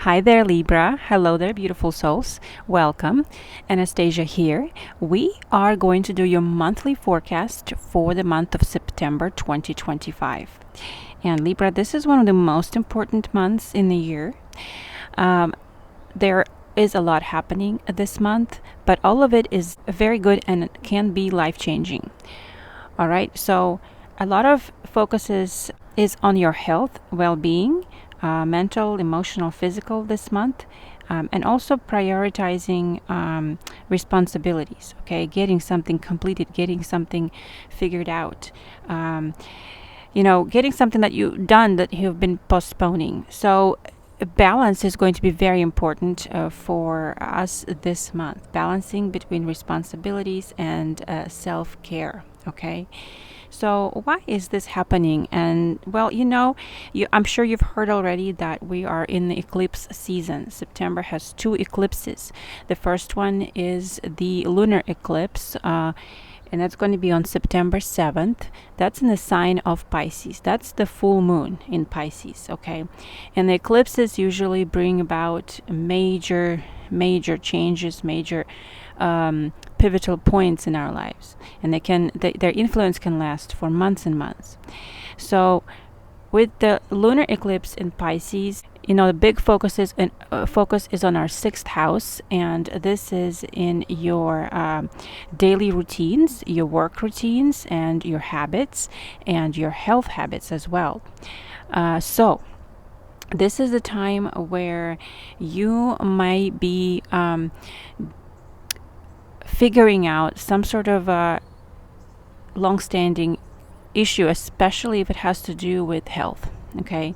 Hi there, Libra. Hello there, beautiful souls. Welcome. Anastasia here. We are going to do your monthly forecast for the month of September 2025. And Libra, this is one of the most important months in the year. There is a lot happening this month, but all of it is very good and it can be life changing. All right, so a lot of is on your health, well being, mental, emotional, physical this month, and also prioritizing responsibilities. Okay, getting something completed, getting something figured out. Getting something that you've done that you've been postponing. So balance is going to be very important for us this month, balancing between responsibilities and self-care. Okay, so why is this happening? And well, I'm sure you've heard already that we are in the eclipse season. September has two eclipses. The first one is the lunar eclipse, and that's going to be on September 7th. That's in the sign of Pisces. That's the full moon in Pisces, okay? And the eclipses usually bring about major changes, major pivotal points in our lives. And their influence can last for months and months. So with the lunar eclipse in Pisces, the big focus is on our sixth house, and this is in your daily routines, your work routines, and your habits, and your health habits as well. So this is the time where you might be figuring out some sort of a long-standing issue, especially if it has to do with health, okay,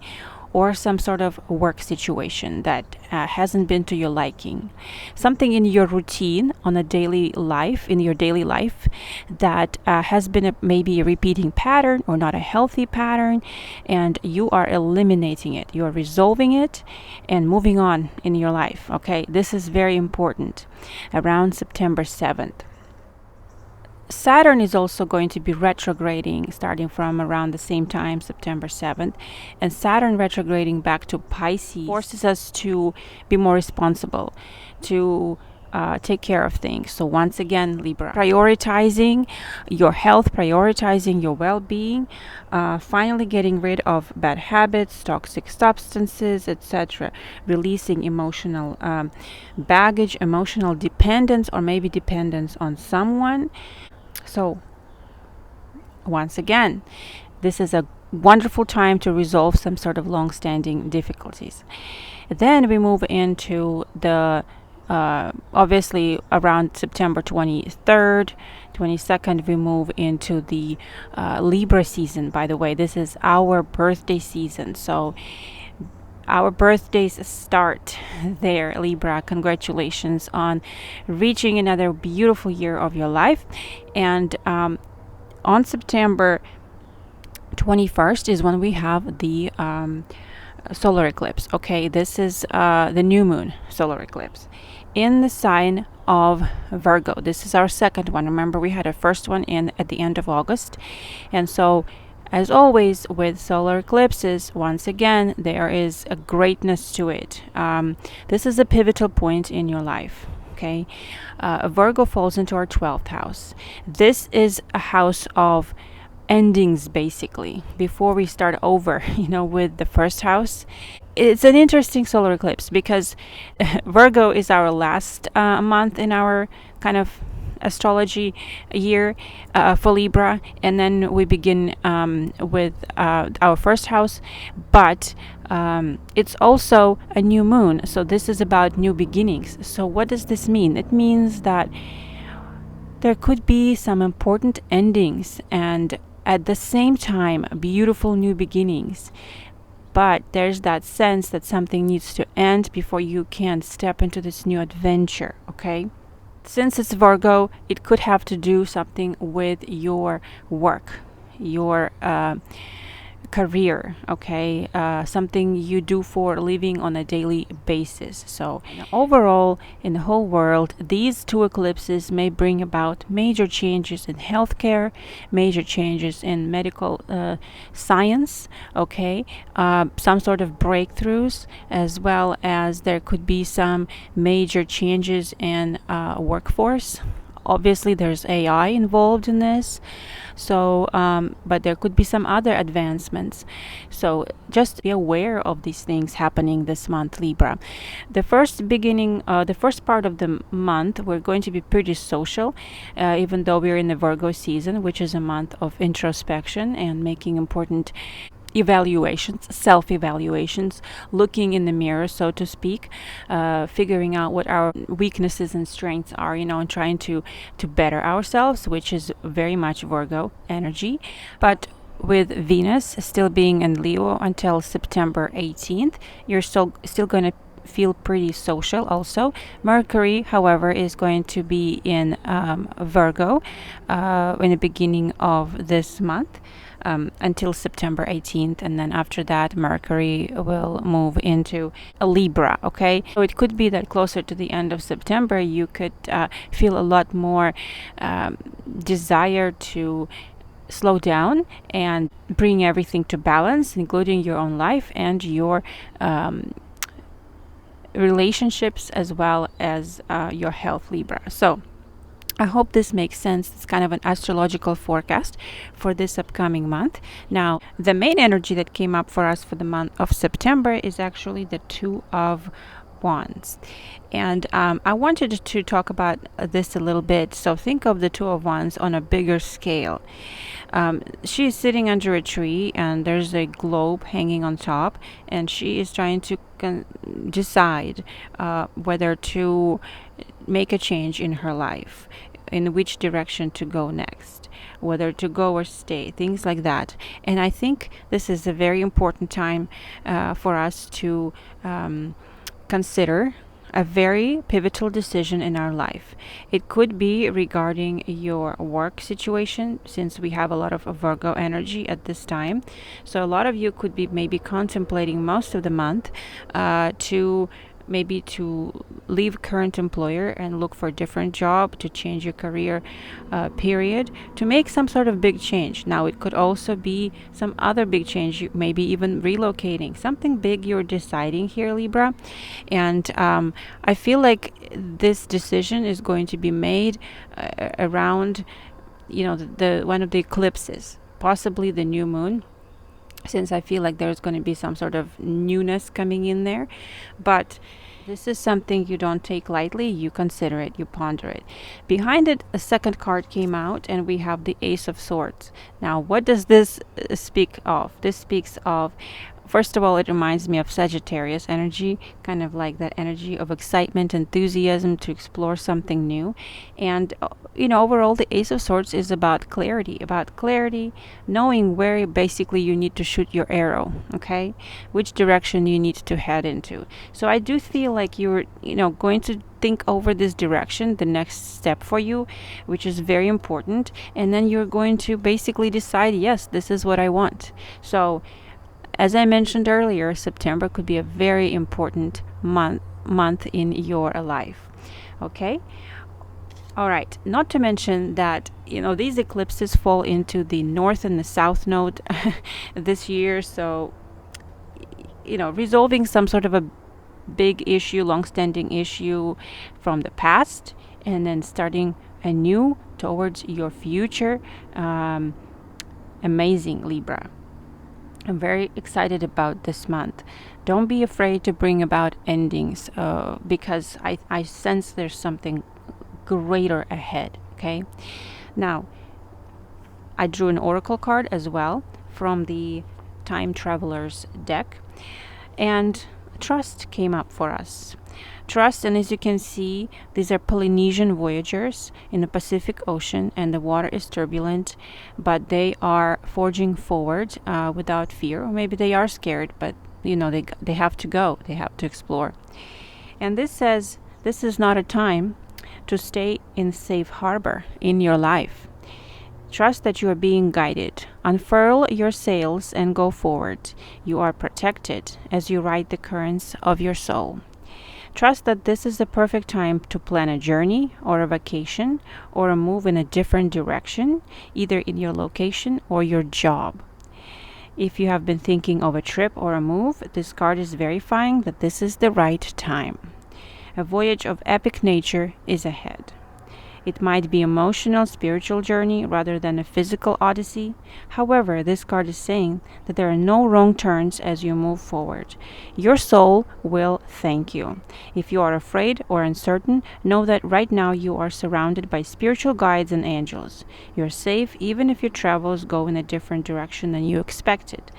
or some sort of work situation that hasn't been to your liking, something in your routine in your daily life that has been maybe a repeating pattern or not a healthy pattern, and you are eliminating it, you are resolving it and moving on in your life. Okay, this is very important around September 7th. Saturn is also going to be retrograding starting from around the same time, September 7th. And Saturn retrograding back to Pisces forces us to be more responsible, to take care of things. So once again, Libra, prioritizing your health, prioritizing your well-being, finally getting rid of bad habits, toxic substances, etc., releasing emotional baggage, emotional dependence, or maybe dependence on someone. So once again, this is a wonderful time to resolve some sort of long-standing difficulties. Then we move into the obviously around September 23rd, 22nd, we move into the Libra season. By the way, this is our birthday season. So our birthdays start there, Libra. Congratulations on reaching another beautiful year of your life. And on September 21st is when we have the solar eclipse. Okay, this is the new moon solar eclipse in the sign of Virgo. This is our second one. Remember, we had our first one at the end of August. And so as always with solar eclipses, once again, there is a greatness to it. This is a pivotal point in your life. Okay, Virgo falls into our 12th house. This is a house of endings, basically. Before we start over, with the first house, it's an interesting solar eclipse because Virgo is our last month in our kind of astrology year for Libra, and then we begin with our first house, but it's also a new moon, so this is about new beginnings. So what does this mean? It means that there could be some important endings and at the same time beautiful new beginnings, but there's that sense that something needs to end before you can step into this new adventure. Okay, since it's Virgo, it could have to do something with your work, your career, okay, something you do for a living on a daily basis. So overall, in the whole world, these two eclipses may bring about major changes in healthcare, major changes in medical science, okay, some sort of breakthroughs, as well as there could be some major changes in workforce. Obviously, there's AI involved in this, so but there could be some other advancements. So just be aware of these things happening this month, Libra. The first part of the month, we're going to be pretty social, even though we're in the Virgo season, which is a month of introspection and making important evaluations, self-evaluations, looking in the mirror, so to speak, figuring out what our weaknesses and strengths are, and trying to better ourselves, which is very much Virgo energy. But with Venus still being in Leo until September 18th, you're still going to feel pretty social also. Mercury, however, is going to be in Virgo in the beginning of this month, until September 18th, and then after that Mercury will move into a Libra, okay? So it could be that closer to the end of September you could feel a lot more desire to slow down and bring everything to balance, including your own life and your relationships, as well as your health, Libra. So I hope this makes sense. It's kind of an astrological forecast for this upcoming month. Now, the main energy that came up for us for the month of September is actually the Two of Wands. And I wanted to talk about this a little bit. So think of the Two of Wands on a bigger scale. She is sitting under a tree and there's a globe hanging on top, and she is trying to decide whether to make a change in her life, in which direction to go next, whether to go or stay, things like that. And I think this is a very important time for us to consider a very pivotal decision in our life. It could be regarding your work situation, since we have a lot of Virgo energy at this time. So a lot of you could be maybe contemplating most of the month to leave current employer and look for a different job, to change your career period, to make some sort of big change. Now it could also be some other big change, maybe even relocating, something big you're deciding here, Libra. And I feel like this decision is going to be made around the one of the eclipses, possibly the new moon, since I feel like there's going to be some sort of newness coming in there. But this is something you don't take lightly. You consider it, you ponder it. Behind it, a second card came out, and we have the Ace of Swords. Now, what does this speak of? This speaks of, first of all, it reminds me of Sagittarius energy, kind of like that energy of excitement, enthusiasm to explore something new. And, overall, the Ace of Swords is about clarity, knowing where basically you need to shoot your arrow, okay? Which direction you need to head into. So I do feel like you're, going to think over this direction, the next step for you, which is very important. And then you're going to basically decide, yes, this is what I want. So, as I mentioned earlier, September could be a very important month in your life. Okay? All right. Not to mention that, these eclipses fall into the north and the south node this year. So, resolving some sort of a big issue, long-standing issue from the past, and then starting anew towards your future. Amazing, Libra. I'm very excited about this month. Don't be afraid to bring about endings, because I sense there's something greater ahead, okay? Now, I drew an oracle card as well from the Time Traveler's deck, and trust came up for us. Trust, and as you can see, these are Polynesian voyagers in the Pacific Ocean, and the water is turbulent, but they are forging forward without fear. Or maybe they are scared, but they have to go. They have to explore. And this says this is not a time to stay in safe harbor in your life. Trust that you are being guided. Unfurl your sails and go forward. You are protected as you ride the currents of your soul. Trust that this is the perfect time to plan a journey or a vacation or a move in a different direction, either in your location or your job. If you have been thinking of a trip or a move, this card is verifying that this is the right time. A voyage of epic nature is ahead. It might be emotional, spiritual journey rather than a physical odyssey. However, this card is saying that there are no wrong turns as you move forward. Your soul will thank you. If you are afraid or uncertain, know that right now you are surrounded by spiritual guides and angels. You're safe even if your travels go in a different direction than you expected.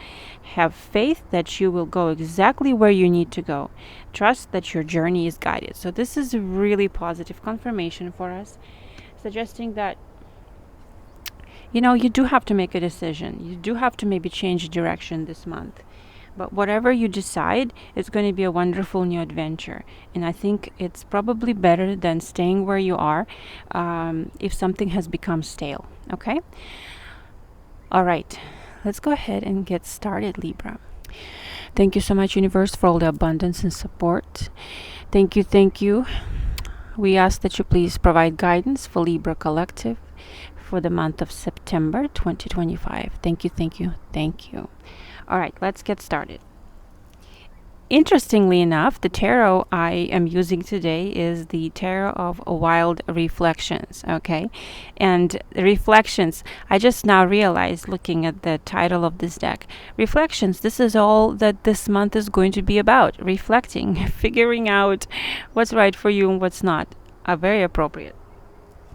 Have faith that you will go exactly where you need to go. Trust that your journey is guided. So this is a really positive confirmation for us, suggesting that, you do have to make a decision. You do have to maybe change direction this month. But whatever you decide, it's going to be a wonderful new adventure. And I think it's probably better than staying where you are if something has become stale. Okay? All right. Let's go ahead and get started, Libra. Thank you so much, Universe, for all the abundance and support. Thank you, thank you. We ask that you please provide guidance for Libra Collective for the month of September 2025. Thank you, thank you, thank you. All right, let's get started. Interestingly enough, the tarot I am using today is the Tarot of Wild Reflections, okay? And the Reflections, I just now realized, looking at the title of this deck, Reflections, this is all that this month is going to be about, reflecting, figuring out what's right for you and what's not. Very appropriate.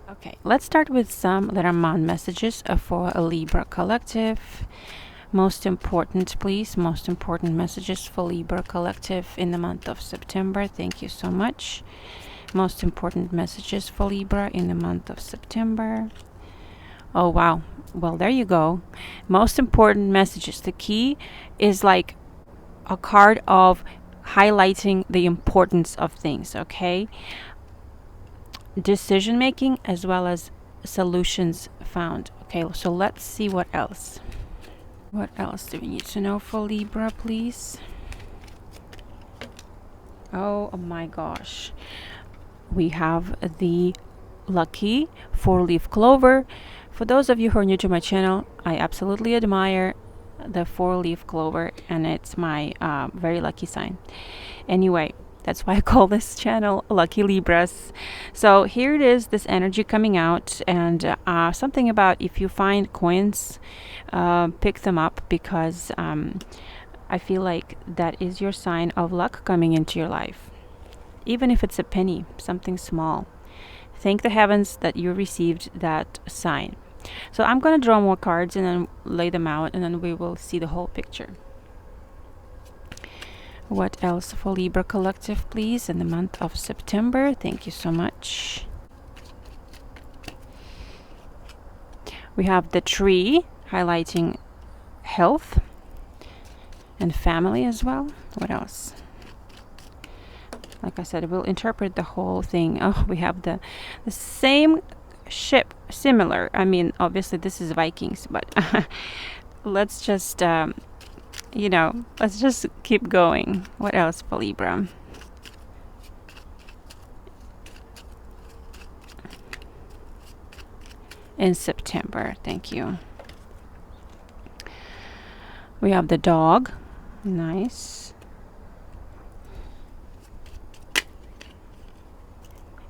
Okay, let's start with some Lenormand messages for a Libra Collective. Most important, please. Most important messages for Libra Collective in the month of September. Thank you so much. Most important messages for Libra in the month of September. Oh, wow. Well, there you go. Most important messages. The key is like a card of highlighting the importance of things, okay? Decision making as well as solutions found. Okay, so let's see what else. What else do we need to know for Libra, please? Oh my gosh. We have the lucky 4-leaf clover. For those of you who are new to my channel, I absolutely admire the 4-leaf clover, and it's my very lucky sign. Anyway, that's why I call this channel Lucky Libras. So here it is, this energy coming out, and something about if you find coins, pick them up, because I feel like that is your sign of luck coming into your life. Even if it's a penny, something small. Thank the heavens that you received that sign. So I'm going to draw more cards and then lay them out, and then we will see the whole picture. What else for Libra Collective, please, in the month of September? Thank you so much. We have the tree, highlighting health and family as well. What else? Like I said, we'll interpret the whole thing. Oh, we have the same ship, similar. I mean, obviously this is Vikings, but let's just, let's just keep going. What else for Libra? In September, thank you. We have the dog. Nice.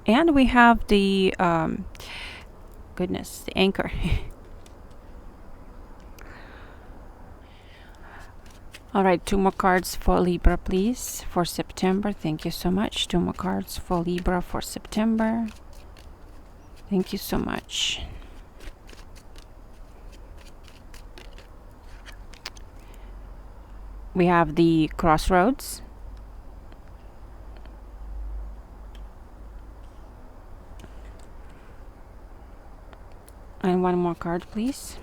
And we have the, the anchor. All right, 2 more cards for Libra, please, for September. Thank you so much. 2 more cards for Libra for September. Thank you so much. We have the crossroads. And 1 more card, please.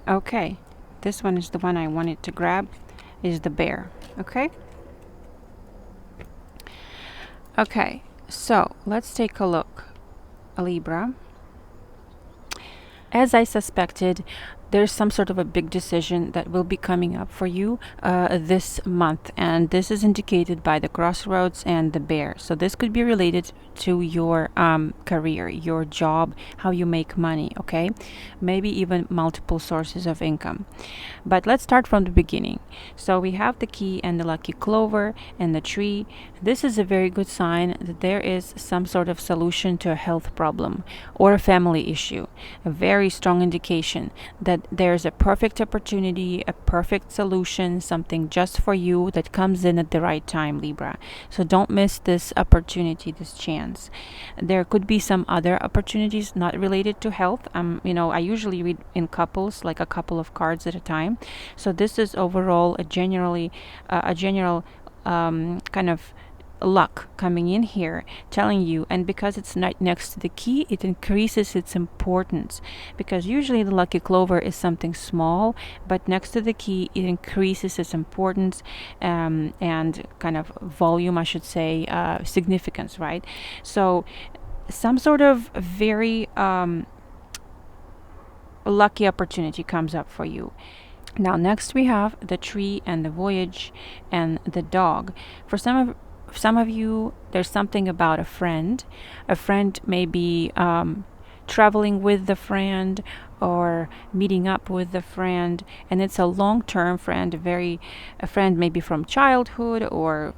Okay, this one is the one I wanted to grab, is the bear. Okay? Okay, so Let's take a look, Libra. As I suspected, there's some sort of a big decision that will be coming up for you this month, and this is indicated by the crossroads and the bear. So this could be related to your career, your job, how you make money, okay? Maybe even multiple sources of income. But let's start from the beginning. So we have the key and the lucky clover and the tree. This is a very good sign that there is some sort of solution to a health problem or a family issue. A very strong indication that there's a perfect opportunity, a perfect solution, something just for you that comes in at the right time, Libra. So don't miss this opportunity, this chance. There could be some other opportunities not related to health. I usually read in couples, like a couple of cards at a time. So this is overall a general kind of luck coming in here, telling you, and because it's not next to the key, it increases its importance, because usually the lucky clover is something small, but next to the key it increases its importance, and kind of volume, I should say, significance, right? So some sort of very lucky opportunity comes up for you. Now next we have the tree and the voyage and the dog. For some of you, there's something about a friend. A friend may be traveling with the friend or meeting up with the friend, and it's a long-term friend, a friend maybe from childhood or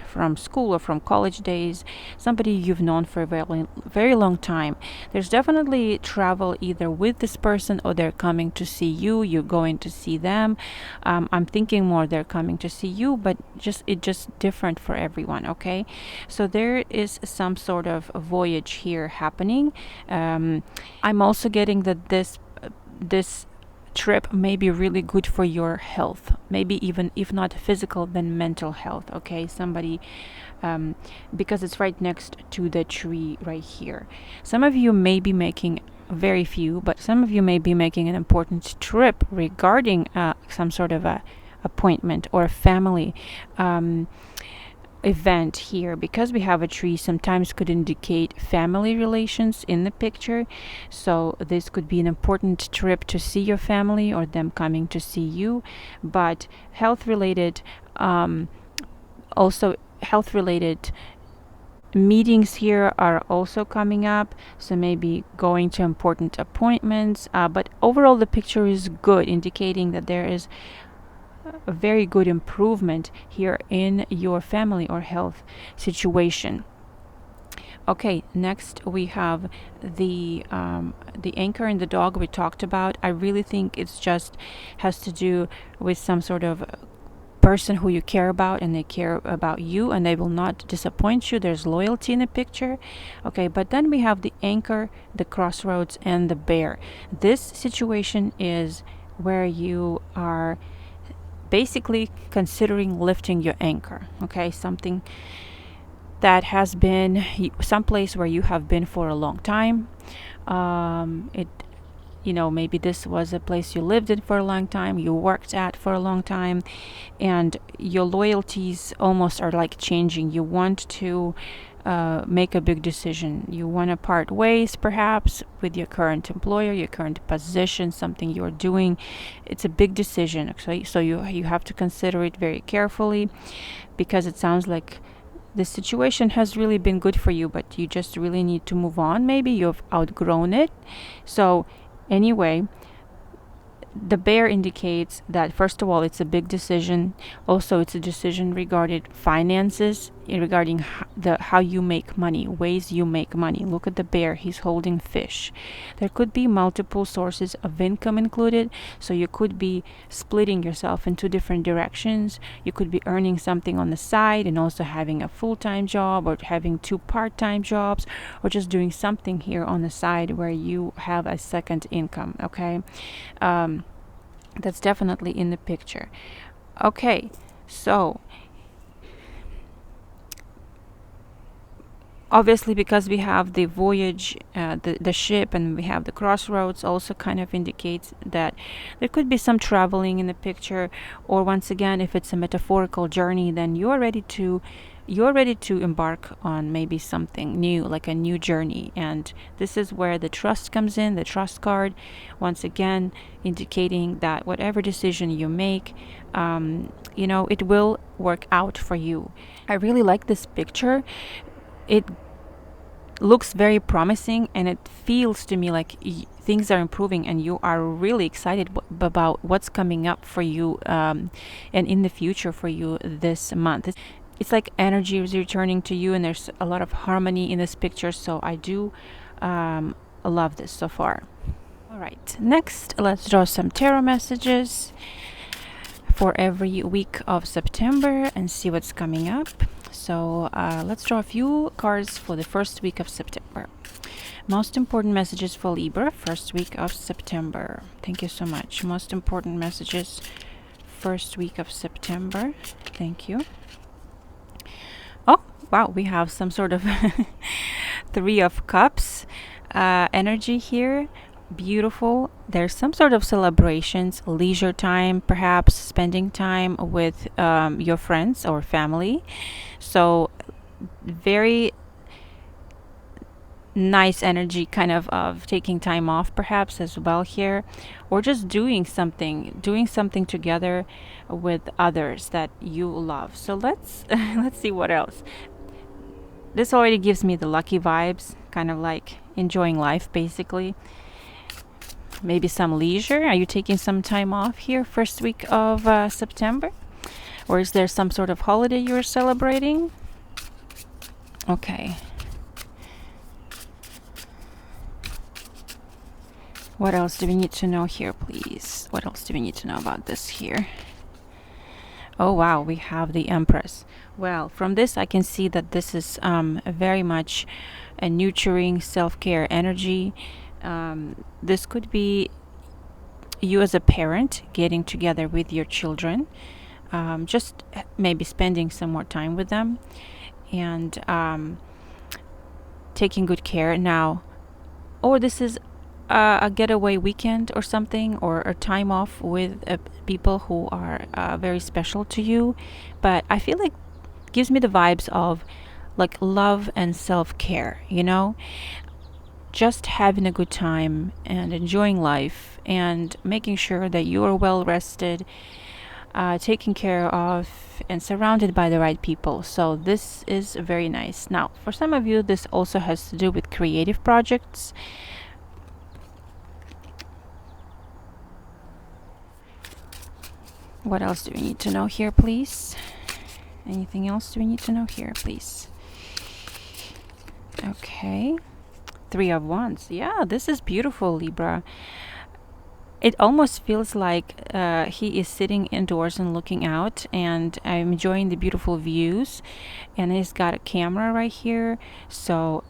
from school or from college days, somebody you've known for a very, very long time. There's definitely travel either with this person or they're coming to see you, you're going to see them. I'm thinking more they're coming to see you, but it's just different for everyone, okay? So there is some sort of a voyage here happening. I'm also getting that this trip may be really good for your health, maybe even if not physical, then mental health, okay? Somebody because it's right next to the tree right here. Some of you may be making, very few, but some of you may be making an important trip regarding some sort of a appointment or a family event here. Because we have a tree, sometimes could indicate family relations in the picture. So this could be an important trip to see your family or them coming to see you. But health related, also health related meetings here are also coming up, so maybe going to important appointments, but overall the picture is good, indicating that there is a very good improvement here in your family or health situation. Okay, next we have the anchor and the dog we talked about. I really think it's just has to do with some sort of person who you care about, and they care about you and they will not disappoint you. There's loyalty in the picture. Okay, but then we have the anchor, the crossroads, and the bear. This situation is where you are basically considering lifting your anchor, okay? Something that has been someplace where you have been for a long time. Maybe this was a place you lived in for a long time, you worked at for a long time, and your loyalties almost are like changing. You want to make a big decision. You want to part ways perhaps with your current employer, your current position, something you're doing. It's a big decision, actually. So you have to consider it very carefully, because it sounds like this situation has really been good for you, but you just really need to move on. Maybe you've outgrown it. So anyway, the bear indicates that, first of all, it's a big decision. Also, it's a decision regarding finances, regarding how you make money, ways you make money. Look at the bear, he's holding fish. There could be multiple sources of income included, so you could be splitting yourself in two different directions. You could be earning something on the side and also having a full-time job, or having two part-time jobs, or just doing something here on the side where you have a second income, okay? That's definitely in the picture. Okay, so obviously, because we have the voyage, the ship, and we have the crossroads, also kind of indicates that there could be some traveling in the picture. Or once again, if it's a metaphorical journey, then you are ready to you're ready to embark on maybe something new, like a new journey. And this is where the trust comes in, the trust card, once again indicating that whatever decision you make, it will work out for you. I really like this picture. It looks very promising, and it feels to me like things are improving and you are really excited about what's coming up for you, and in the future for you this month. It's like energy is returning to you, and there's a lot of harmony in this picture, so I do love this so far. All right, next let's draw some tarot messages for every week of September and see what's coming up. So let's draw a few cards for the first week of September. Most important messages for Libra, first week of September. Thank you so much. Most important messages, first week of September. Thank you. Oh, wow, we have some sort of Three of Cups energy here. Beautiful. There's some sort of celebrations, leisure time, perhaps spending time with your friends or family. So very nice energy, kind of taking time off perhaps as well here, or just doing something together with others that you love. So let's let's see what else. This already gives me the lucky vibes, kind of like enjoying life basically. Maybe some leisure. Are you taking some time off here first week of September? Or is there some sort of holiday you're celebrating? Okay. What else do we need to know here, please? What else do we need to know about this here? Oh, wow, we have the Empress. Well, from this, I can see that this is very much a nurturing self-care energy. This could be you as a parent getting together with your children, just maybe spending some more time with them and taking good care now. Or this is a getaway weekend or something, or a time off with people who are very special to you. But I feel like it gives me the vibes of like love and self-care, just having a good time and enjoying life and making sure that you are well rested, taken care of, and surrounded by the right people. So this is very nice. Now, for some of you, this also has to do with creative projects. What else do we need to know here, please? Anything else do we need to know here, please? Okay. Three of Wands. Yeah, this is beautiful, Libra. It almost feels like he is sitting indoors and looking out, and I'm enjoying the beautiful views. And he's got a camera right here. So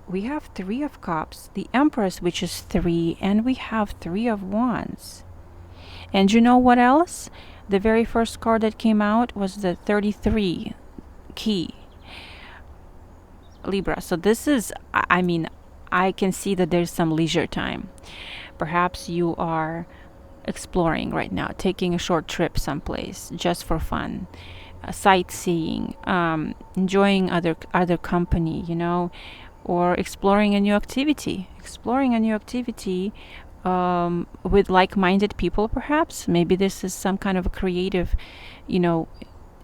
we have Three of Cups, the Empress, which is 3, and we have Three of Wands. And you know what else? The very first card that came out was the 33 key, Libra. So this is, I can see that there's some leisure time. Perhaps you are exploring right now, taking a short trip someplace just for fun, sightseeing, enjoying other company, or exploring a new activity. With like-minded people, perhaps. Maybe this is some kind of a creative,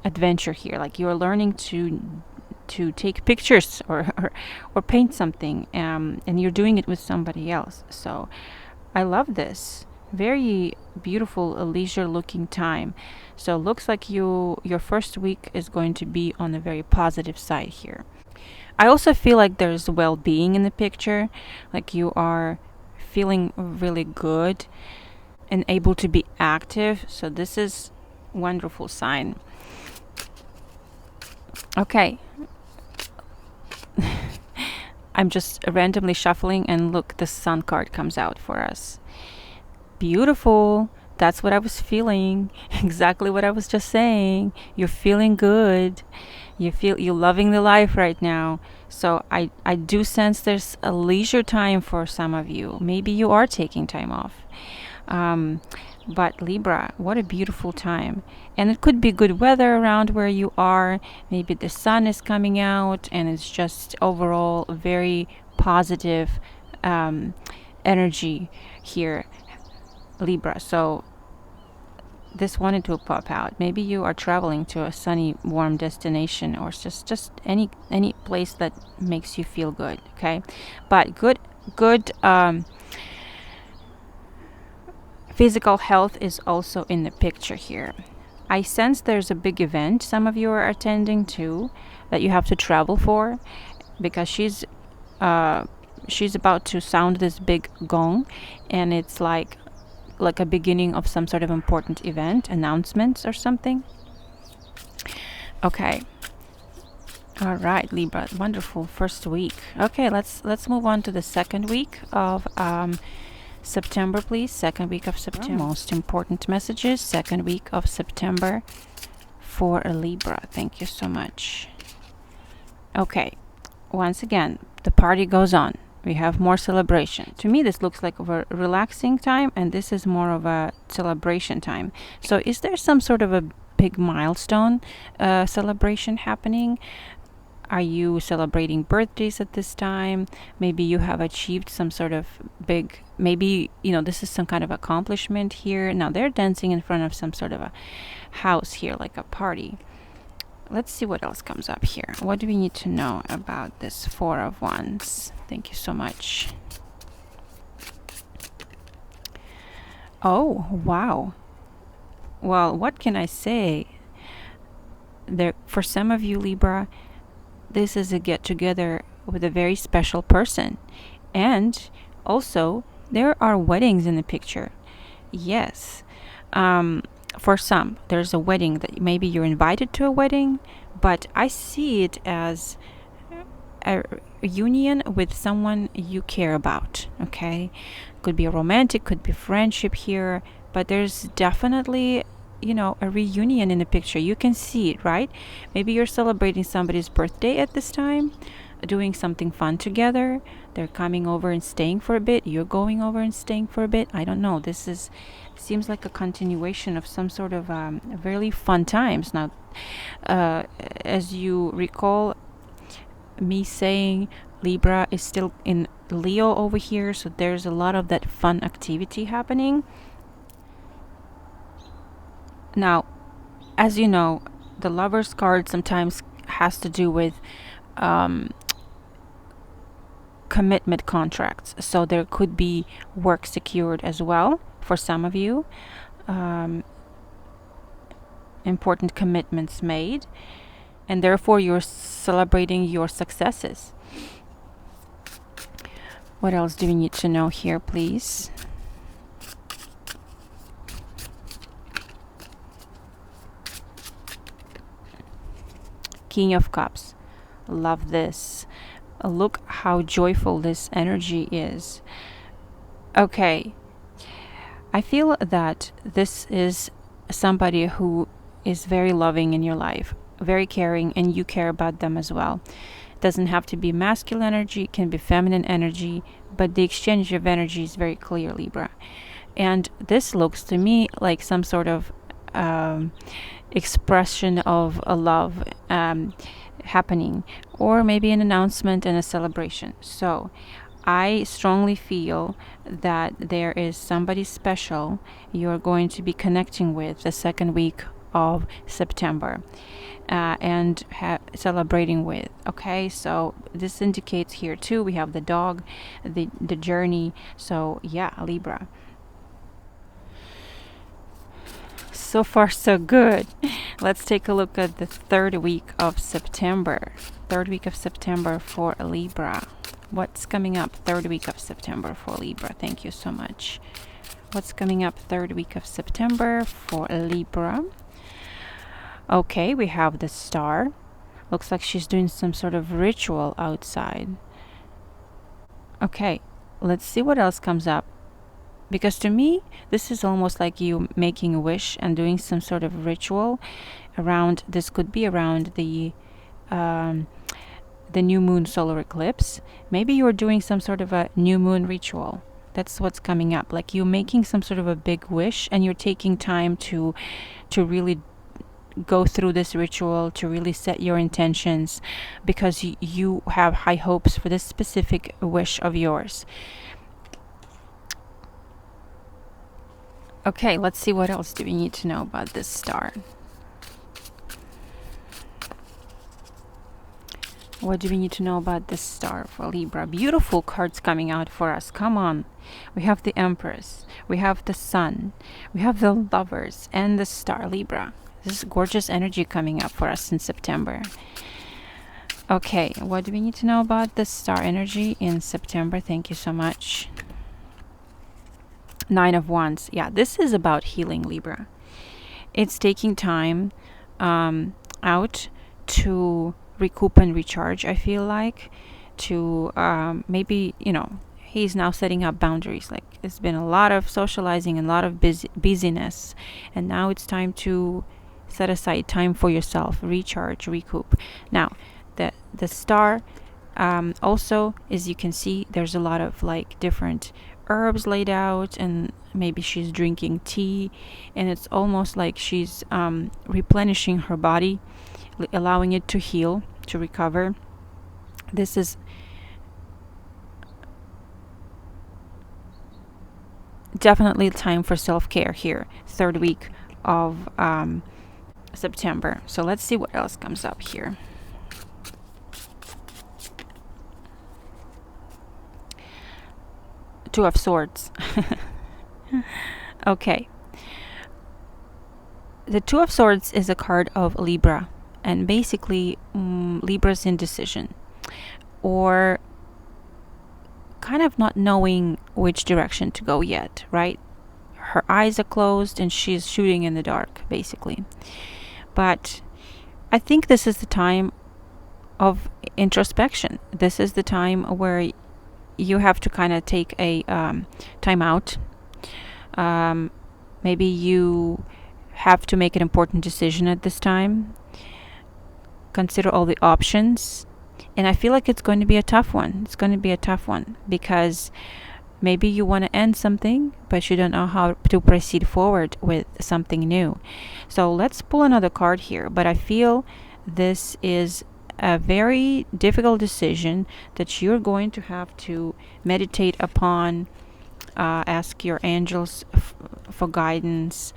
adventure here. Like you're learning to take pictures or paint something, and you're doing it with somebody else. So I love this. Very beautiful, leisure-looking time. So looks like your first week is going to be on the very positive side here. I also feel like there's well-being in the picture. Like you are feeling really good and able to be active. So this is a wonderful sign. Okay. I'm just randomly shuffling, and look, the Sun card comes out for us. Beautiful. That's what I was feeling. Exactly what I was just saying. You're feeling good. You're loving the life right now. So I do sense there's a leisure time for some of you. Maybe you are taking time off. But Libra, what a beautiful time. And it could be good weather around where you are. Maybe the sun is coming out and it's just overall very positive energy here, Libra. So this wanted to pop out. Maybe you are traveling to a sunny, warm destination, or just any place that makes you feel good. Okay, but good physical health is also in the picture here. I sense there's a big event some of you are attending to that you have to travel for, because she's about to sound this big gong, and it's like a beginning of some sort of important event, announcements or something. Okay. All right, Libra, wonderful first week. Okay, let's move on to the second week of September, please. Second week of September. Most important messages, second week of September for a Libra. Thank you so much. Okay, once again, the party goes on. We have more celebration. To me, this looks like a relaxing time, and this is more of a celebration time. So is there some sort of a big milestone celebration happening? Are you celebrating birthdays at this time? Maybe you have achieved some sort of big, maybe, this is some kind of accomplishment here. Now they're dancing in front of some sort of a house here, like a party. Let's see what else comes up here. What do we need to know about this Four of Wands? Thank you so much. Oh, wow. Well, what can I say? For some of you, Libra, this is a get-together with a very special person. And also, there are weddings in the picture. Yes. For some, there's a wedding that maybe you're invited to a wedding, but I see it as a union with someone you care about. Okay, could be a romantic, could be friendship here, but there's definitely a reunion in the picture. You can see it, right? Maybe you're celebrating somebody's birthday at this time, doing something fun together. They're coming over and staying for a bit. You're going over and staying for a bit. I don't know. This seems like a continuation of some sort of really fun times. Now, as you recall me saying, Libra is still in Leo over here, so there's a lot of that fun activity happening. Now, as you know, the Lover's card sometimes has to do with commitment contracts. So there could be work secured as well for some of you. Important commitments made. And therefore you're celebrating your successes. What else do we need to know here, please? King of Cups. Love this. Look how joyful this energy is. Okay. I feel that this is somebody who is very loving in your life, very caring, and you care about them as well. It doesn't have to be masculine energy, it can be feminine energy, but the exchange of energy is very clear, Libra. And this looks to me like some sort of expression of a love happening, or maybe an announcement and a celebration. So I strongly feel that there is somebody special you're going to be connecting with the second week of September and celebrating with. Okay, so this indicates here too, we have the dog, the journey. So yeah, Libra. So far, so good. Let's take a look at the third week of September. Third week of September for Libra. What's coming up third week of September for Libra? Thank you so much. What's coming up third week of September for Libra? Okay, we have the star. Looks like she's doing some sort of ritual outside. Okay, let's see what else comes up. Because to me, this is almost like you making a wish and doing some sort of ritual around, this could be around the new moon solar eclipse. Maybe you're doing some sort of a new moon ritual. That's what's coming up. Like you're making some sort of a big wish, and you're taking time to really go through this ritual, to really set your intentions, because you have high hopes for this specific wish of yours. Okay, let's see what else do we need to know about this star. What do we need to know about this star for Libra? Beautiful cards coming out for us. Come on. We have the Empress. We have the Sun. We have the Lovers and the star Libra. This is gorgeous energy coming up for us in September. Okay, what do we need to know about the star energy in September? Thank you so much. 9 of Wands. Yeah, this is about healing, Libra. It's taking time out to recoup and recharge, I feel like, to maybe, he's now setting up boundaries. Like, it's been a lot of socializing and a lot of busyness, and now it's time to set aside time for yourself, recharge, recoup. Now, the star also, as you can see, there's a lot of like different herbs laid out, and maybe she's drinking tea, and it's almost like she's replenishing her body, allowing it to heal, to recover. This is definitely time for self-care here, third week of September. So let's see what else comes up here. Two of Swords. Okay. The Two of Swords is a card of Libra, and basically Libra's indecision, or kind of not knowing which direction to go yet, right? Her eyes are closed and she's shooting in the dark, basically. But I think this is the time of introspection. This is the time where you have to kind of take a time out. Maybe you have to make an important decision at this time. Consider all the options. And I feel like it's going to be a tough one. It's going to be a tough one because maybe you want to end something, but you don't know how to proceed forward with something new. So let's pull another card here. But I feel this is a very difficult decision that you're going to have to meditate upon, ask your angels for guidance.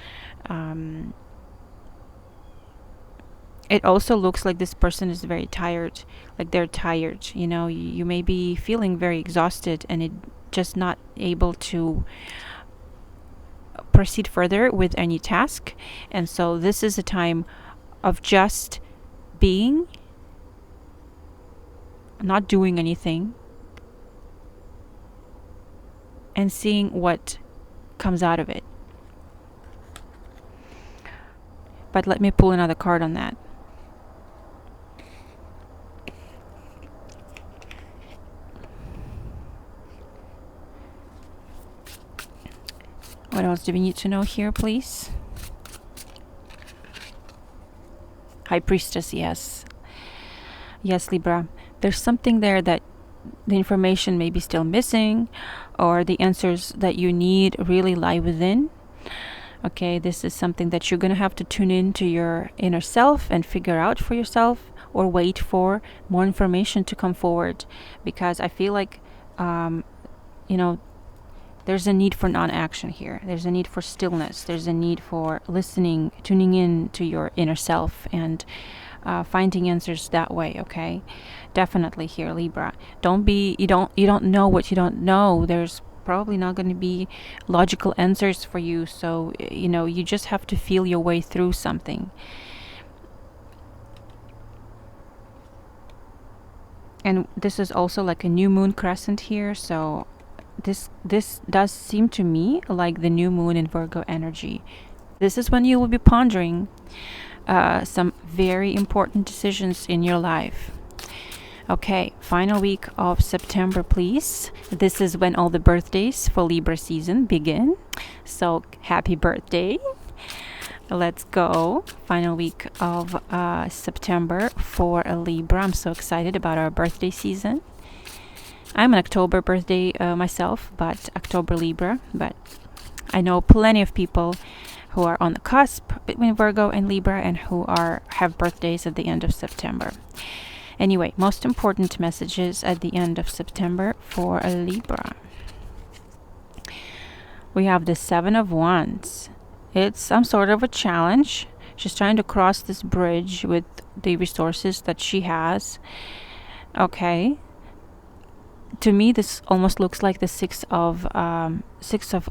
It also looks like this person is very tired, like they're tired. You may be feeling very exhausted and just not able to proceed further with any task. And so this is a time of just being, not doing anything, and seeing what comes out of it. But let me pull another card on that. What else do we need to know here, please? High Priestess, yes. Yes, Libra. There's something there that the information may be still missing, or the answers that you need really lie within. Okay, this is something that you're going to have to tune into your inner self and figure out for yourself, or wait for more information to come forward, because I feel like there's a need for non-action here. There's a need for stillness. There's a need for listening, tuning in to your inner self, and finding answers that way. Okay, definitely here, Libra. You don't know what you don't know. There's probably not going to be logical answers for you. So you just have to feel your way through something. And this is also like a new moon crescent here, so this does seem to me like the new moon in Virgo energy. This is when you will be pondering some very important decisions in your life. Okay, final week of September, please. This is when all the birthdays for Libra season begin. So happy birthday. Let's go. Final week of September for a Libra. I'm so excited about our birthday season. I'm an October birthday myself, but October Libra. But I know plenty of people who are on the cusp between Virgo and Libra and who have birthdays at the end of September. Anyway, most important messages at the end of September for a Libra. We have the Seven of Wands. It's some sort of a challenge. She's trying to cross this bridge with the resources that she has. Okay. To me, this almost looks like the Six of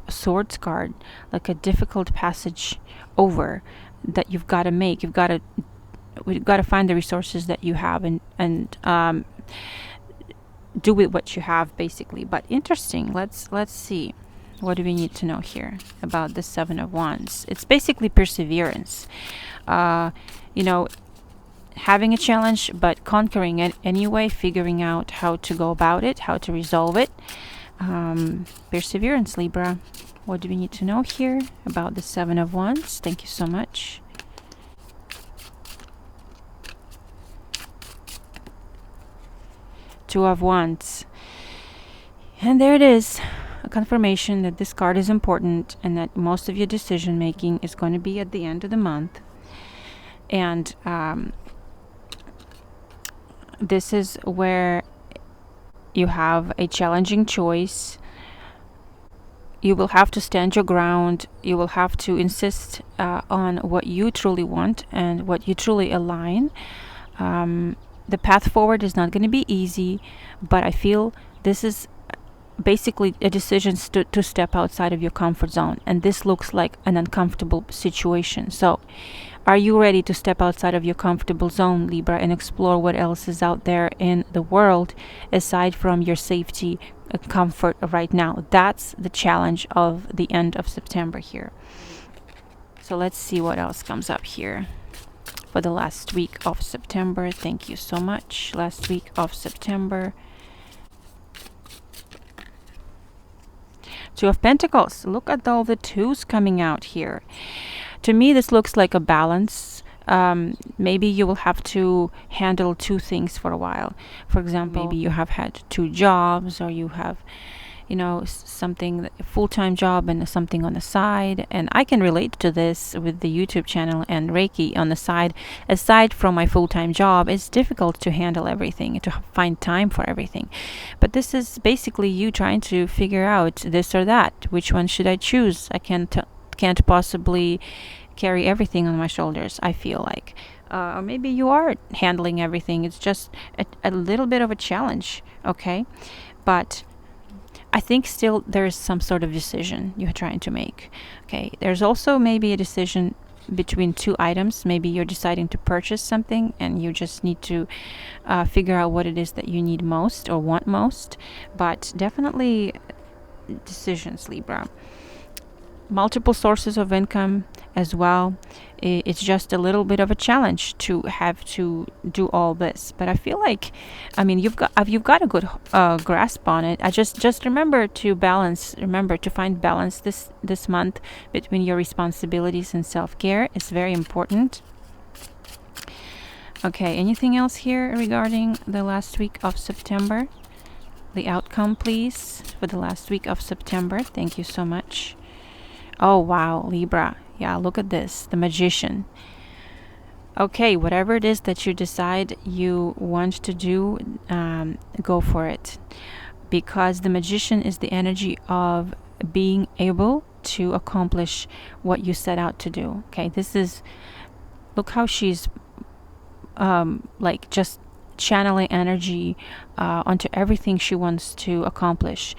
Swords card, like a difficult passage over that you've got to make. We've got to find the resources that you have and do with what you have, basically. But interesting. Let's see. What do we need to know here about the Seven of Wands? It's basically perseverance. Having a challenge, but conquering it anyway, figuring out how to go about it, how to resolve it. Perseverance, Libra. What do we need to know here about the Seven of Wands? Thank you so much. Two of Wands. And there it is. A confirmation that this card is important and that most of your decision making is going to be at the end of the month. And this is where you have a challenging choice. You will have to stand your ground. You will have to insist on what you truly want and what you truly align. The path forward is not going to be easy, but I feel this is basically a decision to step outside of your comfort zone. And this looks like an uncomfortable situation. So are you ready to step outside of your comfortable zone, Libra, and explore what else is out there in the world aside from your safety and comfort right now? That's the challenge of the end of September here. So let's see what else comes up here for the last week of September. Thank you so much. Last week of September. Two of Pentacles. Look at all the twos coming out here. To me, this looks like a balance. Maybe you will have to handle two things for a while. For example, maybe you have had two jobs, or you have, something, a full-time job and something on the side. And I can relate to this with the YouTube channel and Reiki on the side. Aside from my full-time job, it's difficult to handle everything, to find time for everything. But this is basically you trying to figure out this or that. Which one should I choose? I can't possibly carry everything on my shoulders, I feel like. Or maybe you are handling everything. It's just a little bit of a challenge, okay? But I think still there's some sort of decision you're trying to make, okay? There's also maybe a decision between two items. Maybe you're deciding to purchase something and you just need to figure out what it is that you need most or want most. But definitely decisions, Libra. Multiple sources of income as well. It's just a little bit of a challenge to have to do all this, but I feel like, you've got a good grasp on it. I just remember to find balance this month between your responsibilities and self-care. It's very important. Okay, anything else here regarding the last week of September? The outcome, please, for the last week of September. Thank you so much. Oh, wow, Libra. Yeah, look at this. The Magician. Okay, whatever it is that you decide you want to do, go for it. Because the Magician is the energy of being able to accomplish what you set out to do. Okay, look how she's just channeling energy onto everything she wants to accomplish.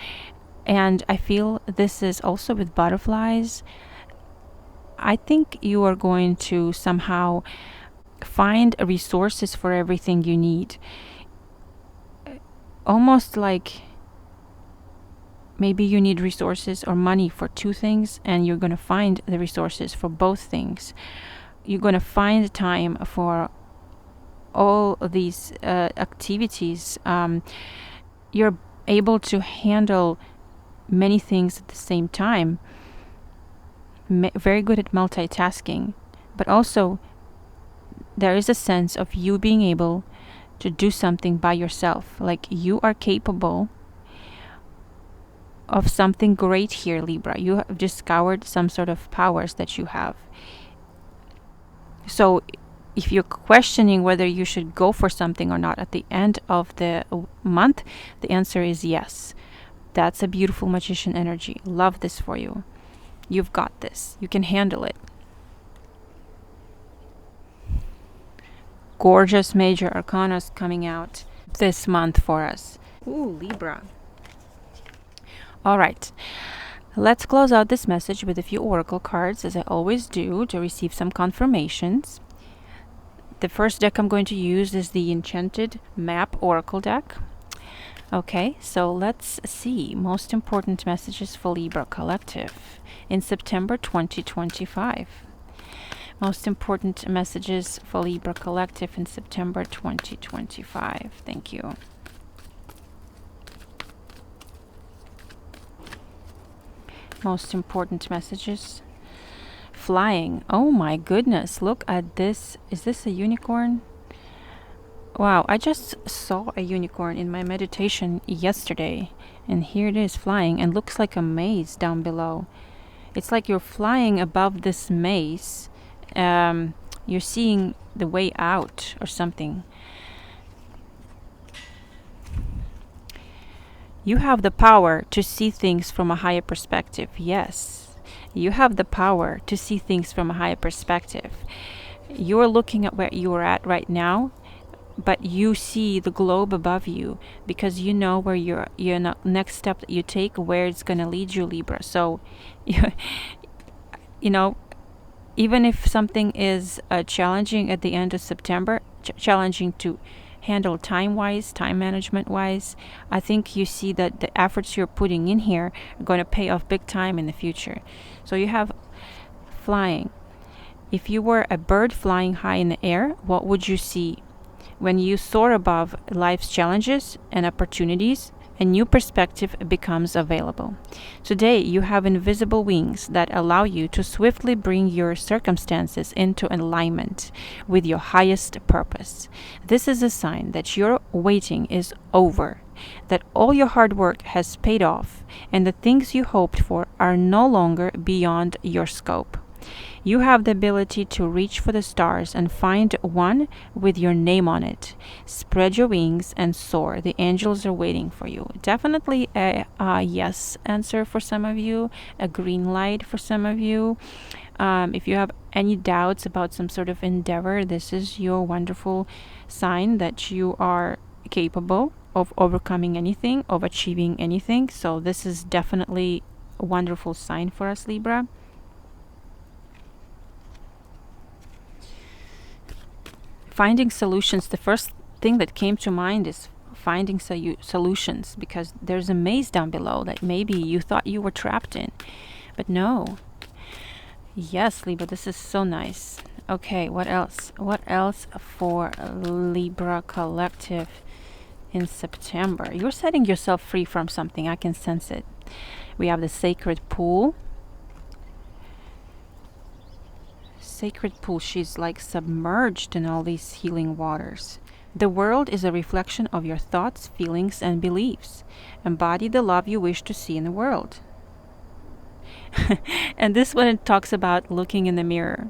And I feel this is also with butterflies. I think you are going to somehow find resources for everything you need. Almost like maybe you need resources or money for two things, and you're going to find the resources for both things. You're going to find time for all of these activities. You're able to handle many things at the same time. Very good at multitasking, but also there is a sense of you being able to do something by yourself. Like you are capable of something great here, Libra. You have discovered some sort of powers that you have. So if you're questioning whether you should go for something or not at the end of the month, the answer is yes. That's a beautiful magician energy. Love this for you. You've got this. You can handle it. Gorgeous major arcanas coming out this month for us. Ooh, Libra. All right. Let's close out this message with a few oracle cards, as I always do, to receive some confirmations. The first deck I'm going to use is the Enchanted Map Oracle deck. Okay, so let's see. Most important messages for Libra Collective in September 2025. Most important messages for Libra Collective in September 2025. Thank you. Most important messages. Flying. Oh my goodness, look at this. Is this a unicorn? Wow, I just saw a unicorn in my meditation yesterday, and here it is flying, and looks like a maze down below. It's like you're flying above this maze. You're seeing the way out or something. You have the power to see things from a higher perspective. Yes, you have the power to see things from a higher perspective. You're looking at where you are at right now, but you see the globe above you because you know where your next step that you take, where it's going to lead you, Libra. So, you know, even if something is challenging at the end of September, challenging to handle time-wise, time management-wise, I think you see that the efforts you're putting in here are going to pay off big time in the future. So you have flying. If you were a bird flying high in the air, what would you see? When you soar above life's challenges and opportunities, a new perspective becomes available. Today, you have invisible wings that allow you to swiftly bring your circumstances into alignment with your highest purpose. This is a sign that your waiting is over, that all your hard work has paid off, and the things you hoped for are no longer beyond your scope. You have the ability to reach for the stars and find one with your name on it. Spread your wings and soar. The angels are waiting for you. Definitely a yes answer for some of you, a green light for some of you. If you have any doubts about some sort of endeavor, this is your wonderful sign that you are capable of overcoming anything, of achieving anything. So this is definitely a wonderful sign for us, Libra. Finding solutions. The first thing that came to mind is finding solutions, because there's a maze down below that maybe you thought you were trapped in, but no. Yes, Libra, this is so nice. Okay, what else? What else for Libra Collective in September? You're setting yourself free from something. I can sense it. We have the Sacred Pool. Sacred Pool, she's like submerged in all these healing waters. The world is a reflection of your thoughts, feelings, and beliefs. Embody the love you wish to see in the world. And this one talks about looking in the mirror.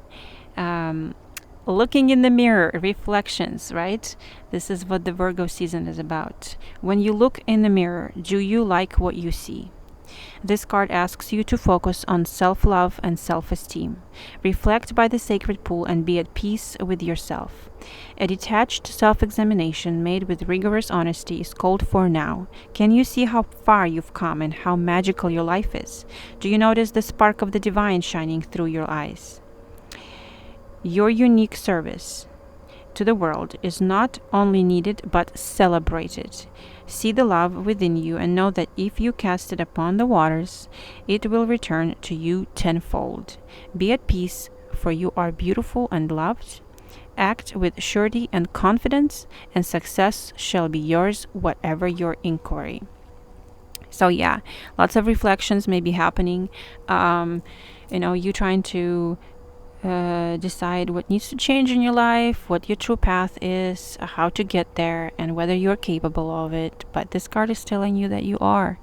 Looking in the mirror, reflections, right? This is what the Virgo season is about. When you look in the mirror, do you like what you see? This card asks you to focus on self-love and self-esteem. Reflect by the sacred pool and be at peace with yourself. A detached self-examination made with rigorous honesty is called for now. Can you see how far you've come and how magical your life is? Do you notice the spark of the divine shining through your eyes? Your unique service to the world is not only needed but celebrated. See the love within you and know that if you cast it upon the waters, it will return to you tenfold. Be at peace, for you are beautiful and loved. Act with surety and confidence, and success shall be yours, whatever your inquiry. So yeah, lots of reflections may be happening. You trying to decide what needs to change in your life, what your true path is, how to get there, and whether you're capable of it. But this card is telling you that you are.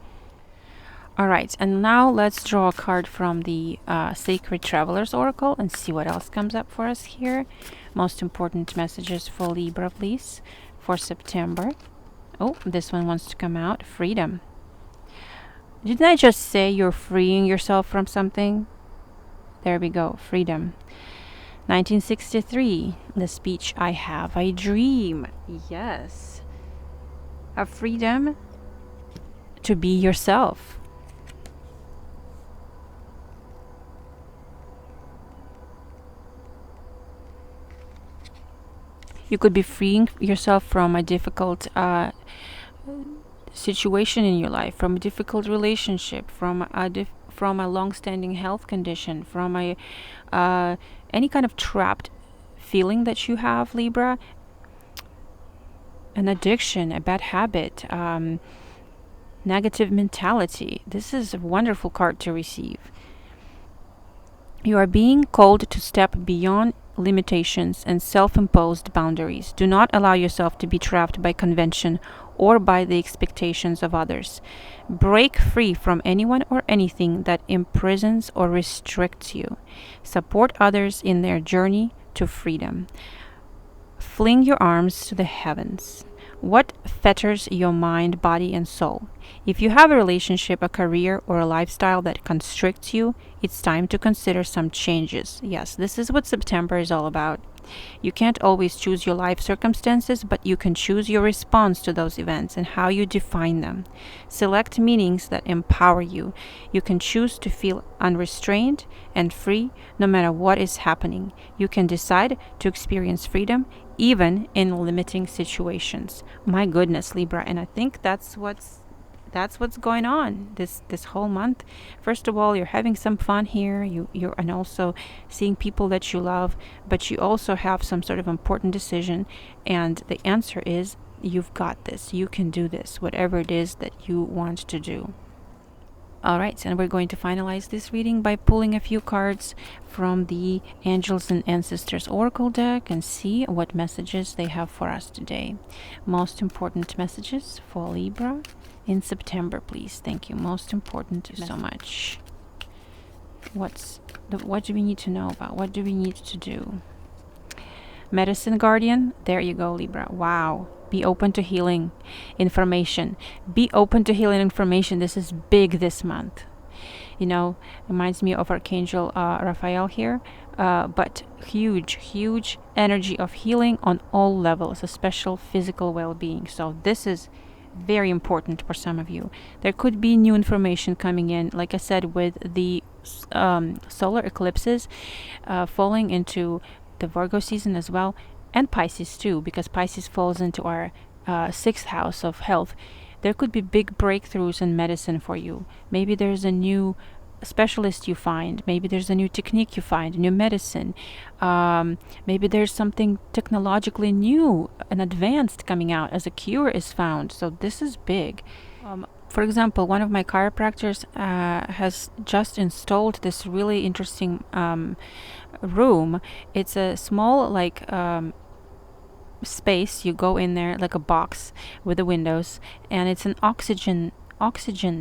All right, and now let's draw a card from the Sacred Travelers Oracle and see what else comes up for us here. Most important messages for Libra, please, for September. Oh, this one wants to come out. Freedom. Didn't I just say you're freeing yourself from something? There we go. Freedom. 1963. The speech, I have a dream. Yes. A freedom to be yourself. You could be freeing yourself from a difficult situation in your life, from a difficult relationship, from a long-standing health condition, from a any kind of trapped feeling that you have, Libra, an addiction, a bad habit, negative mentality. This is a wonderful card to receive. You are being called to step beyond limitations and self-imposed boundaries. Do not allow yourself to be trapped by convention or by the expectations of others. Break free from anyone or anything that imprisons or restricts you. Support others in their journey to freedom. Fling your arms to the heavens. What fetters your mind, body, and soul? If you have a relationship, a career, or a lifestyle that constricts you, it's time to consider some changes. Yes, this is what September is all about. You can't always choose your life circumstances, but you can choose your response to those events and how you define them. Select meanings that empower you. You can choose to feel unrestrained and free no matter what is happening. You can decide to experience freedom even in limiting situations. My goodness, Libra, and I think that's what's going on this whole month. First of all, you're having some fun here, you're and also seeing people that you love, but you also have some sort of important decision, and the answer is you've got this. You can do this, whatever it is that you want to do. All right, and we're going to finalize this reading by pulling a few cards from the Angels and Ancestors Oracle deck and see what messages they have for us today. Most important messages for Libra in September, please. Thank you. Most important. So much. What do we need to know about? What do we need to do? Medicine Guardian. There you go, Libra. Wow. Be open to healing information. Be open to healing information. This is big this month. You know, reminds me of Archangel Raphael here. But huge energy of healing on all levels, a special physical well-being. So this is very important for some of you. There could be new information coming in, like I said, with the solar eclipses falling into the Virgo season as well, and Pisces too, because Pisces falls into our 6th house of health. There could be big breakthroughs in medicine for you. Maybe there's a new specialist you find. Maybe there's a new technique you find, a new medicine. Maybe there's something technologically new and advanced coming out as a cure is found. So this is big. For example, one of my chiropractors has just installed this really interesting room. It's a small space. You go in there like a box with the windows, and it's an oxygen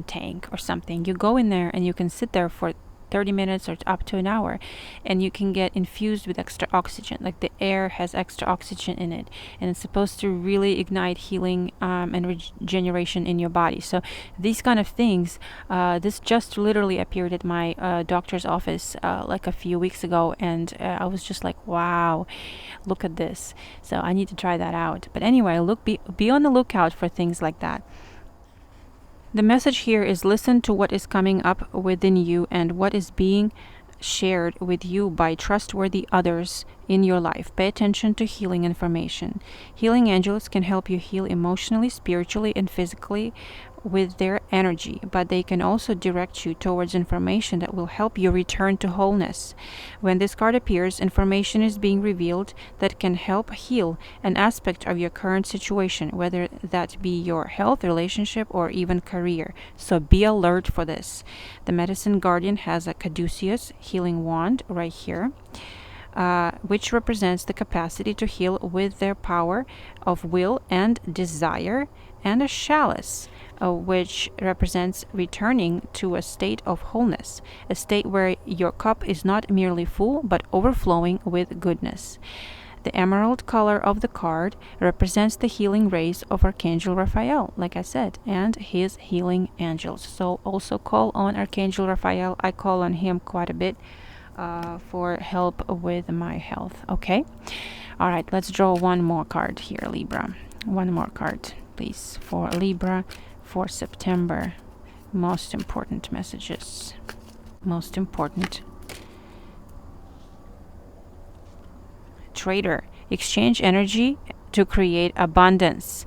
tank or something. You go in there and you can sit there for 30 minutes or up to an hour, and you can get infused with extra oxygen. Like the air has extra oxygen in it, and it's supposed to really ignite healing and regeneration in your body. So these kind of things, this just literally appeared at my doctor's office like a few weeks ago, and I was just like, wow, look at this. So I need to try that out. But anyway, be on the lookout for things like that. The message here is listen to what is coming up within you and what is being shared with you by trustworthy others in your life. Pay attention to healing information. Healing angels can help you heal emotionally, spiritually, and physically with their energy, but they can also direct you towards information that will help you return to wholeness. When this card appears, information is being revealed that can help heal an aspect of your current situation, whether that be your health, relationship, or even career. So be alert for this. The Medicine Guardian has a caduceus healing wand right here, which represents the capacity to heal with their power of will and desire, and a chalice, which represents returning to a state of wholeness, a state where your cup is not merely full but overflowing with goodness. The emerald color of the card represents the healing rays of Archangel Raphael, like I said, and his healing angels. So also call on Archangel Raphael. I call on him quite a bit for help with my health. Okay? All right, let's draw one more card here, Libra. One more card, please, for Libra for September. Most important messages. Most important. Trader, exchange energy to create abundance.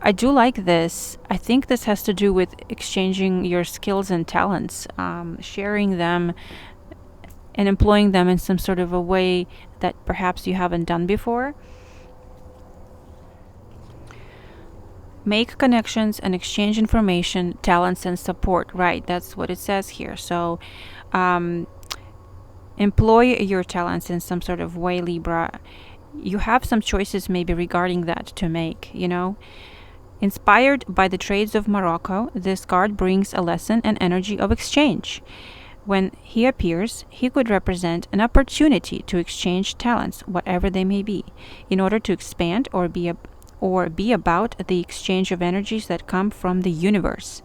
I do like this. I think this has to do with exchanging your skills and talents, sharing them and employing them in some sort of a way that perhaps you haven't done before. Make connections and exchange information, talents, and support. Right, that's what it says here. So, employ your talents in some sort of way, Libra. You have some choices maybe regarding that to make, you know. Inspired by the trades of Morocco, this card brings a lesson and energy of exchange. When he appears, he could represent an opportunity to exchange talents, whatever they may be, in order to expand or be about the exchange of energies that come from the universe,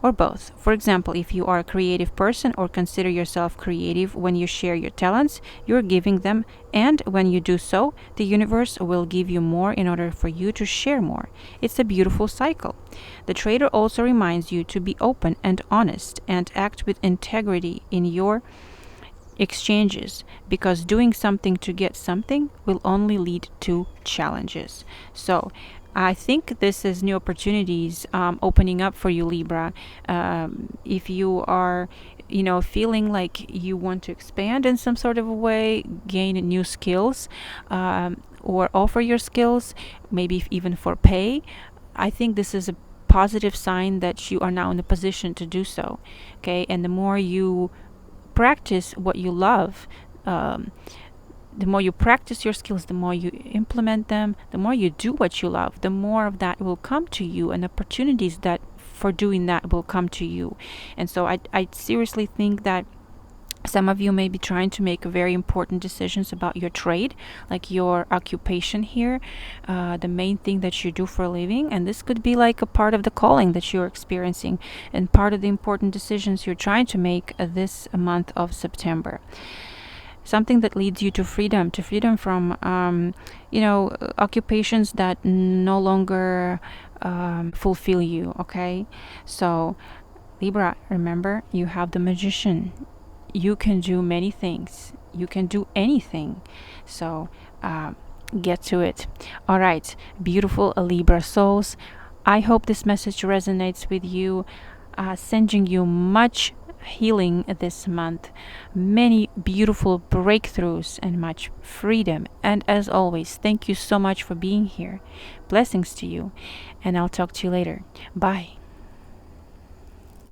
or both. For example, if you are a creative person or consider yourself creative, when you share your talents, you're giving them, and when you do so, the universe will give you more in order for you to share more. It's a beautiful cycle. The trader also reminds you to be open and honest and act with integrity in your exchanges, because doing something to get something will only lead to challenges. So I think this is new opportunities opening up for you, Libra. If you are, feeling like you want to expand in some sort of a way, gain new skills, or offer your skills, maybe even for pay, I think this is a positive sign that you are now in a position to do so. Okay, and the more you practice what you love, the more you practice your skills, the more you implement them, the more you do what you love, the more of that will come to you, and opportunities that for doing that will come to you. And so I seriously think that some of you may be trying to make very important decisions about your trade, like your occupation here, the main thing that you do for a living. And this could be like a part of the calling that you're experiencing and part of the important decisions you're trying to make this month of September. Something that leads you to freedom from, occupations that no longer fulfill you, okay? So, Libra, remember, you have the Magician. You can do many things. You can do anything. So, get to it. All right, beautiful Libra souls. I hope this message resonates with you, sending you much healing this month, many beautiful breakthroughs, and much freedom. And as always, thank you so much for being here. Blessings to you, and I'll talk to you later. Bye.